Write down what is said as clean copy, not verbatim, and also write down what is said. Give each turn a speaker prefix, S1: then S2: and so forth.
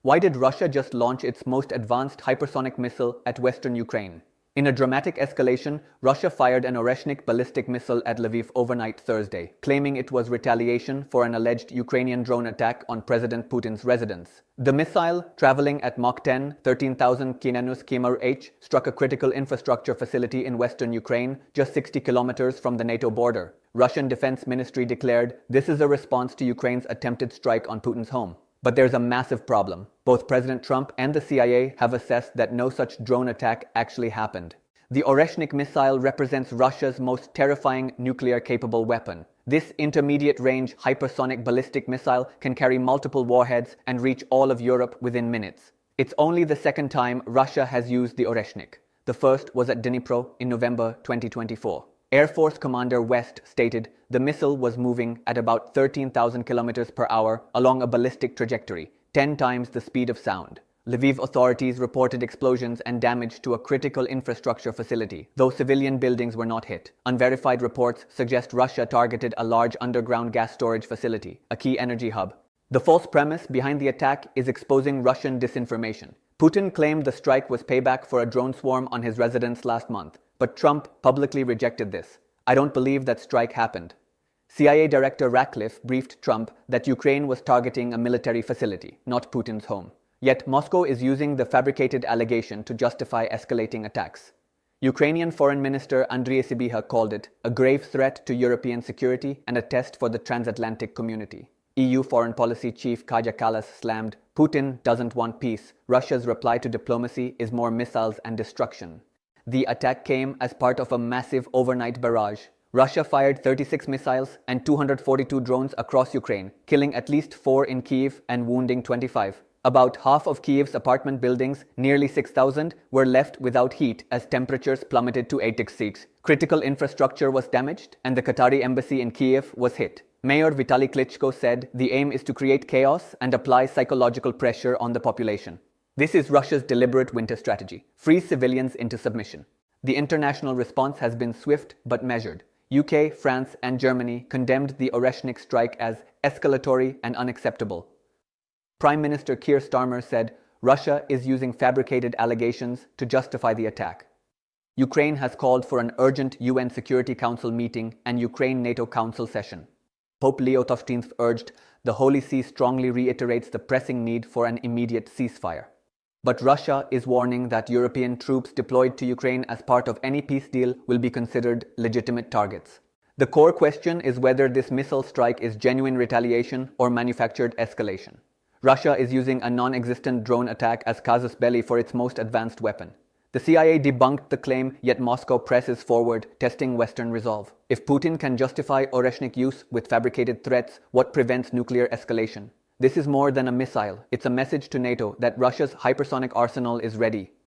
S1: Why did Russia just launch its most advanced hypersonic missile at western Ukraine? In a dramatic escalation, Russia fired an Oreshnik ballistic missile at Lviv overnight Thursday, claiming it was retaliation for an alleged Ukrainian drone attack on President Putin's residence. The missile, traveling at Mach 10, 13,000 km/h, struck a critical infrastructure facility in western Ukraine, just 60 kilometers from the NATO border. Russian Defense Ministry declared this is a response to Ukraine's attempted strike on Putin's home. But there's a massive problem. Both President Trump and the CIA have assessed that no such drone attack actually happened. The Oreshnik missile represents Russia's most terrifying nuclear-capable weapon. This intermediate-range hypersonic ballistic missile can carry multiple warheads and reach all of Europe within minutes. It's only the second time Russia has used the Oreshnik. The first was at Dnipro in November 2024. Air Force Commander West stated the missile was moving at about 13,000 kilometers per hour along a ballistic trajectory, 10 times the speed of sound. Lviv authorities reported explosions and damage to a critical infrastructure facility, though civilian buildings were not hit. Unverified reports suggest Russia targeted a large underground gas storage facility, a key energy hub. The false premise behind the attack is exposing Russian disinformation. Putin claimed the strike was payback for a drone swarm on his residence last month, but Trump publicly rejected this. I don't believe that strike happened. CIA Director Ratcliffe briefed Trump that Ukraine was targeting a military facility, not Putin's home. Yet Moscow is using the fabricated allegation to justify escalating attacks. Ukrainian Foreign Minister Andriy Sybiha called it a grave threat to European security and a test for the transatlantic community. EU Foreign Policy Chief Kaja Kallas slammed, Putin doesn't want peace. Russia's reply to diplomacy is more missiles and destruction. The attack came as part of a massive overnight barrage. Russia fired 36 missiles and 242 drones across Ukraine, killing at least 4 in Kyiv and wounding 25. About half of Kyiv's apartment buildings, nearly 6,000, were left without heat as temperatures plummeted to 86°C. Critical infrastructure was damaged, and the Qatari embassy in Kyiv was hit. Mayor Vitaly Klitschko said the aim is to create chaos and apply psychological pressure on the population. This is Russia's deliberate winter strategy: freeze civilians into submission. The international response has been swift but measured. UK, France, and Germany condemned the Oreshnik strike as escalatory and unacceptable. Prime Minister Keir Starmer said Russia is using fabricated allegations to justify the attack. Ukraine has called for an urgent UN Security Council meeting and Ukraine-NATO Council session. Pope Leo XIII urged the Holy See strongly reiterates the pressing need for an immediate ceasefire. But Russia is warning that European troops deployed to Ukraine as part of any peace deal will be considered legitimate targets. The core question is whether this missile strike is genuine retaliation or manufactured escalation. Russia is using a non-existent drone attack as casus belli for its most advanced weapon. The CIA debunked the claim, yet Moscow presses forward, testing Western resolve. If Putin can justify Oreshnik use with fabricated threats, what prevents nuclear escalation? This is more than a missile. It's a message to NATO that Russia's hypersonic arsenal is ready.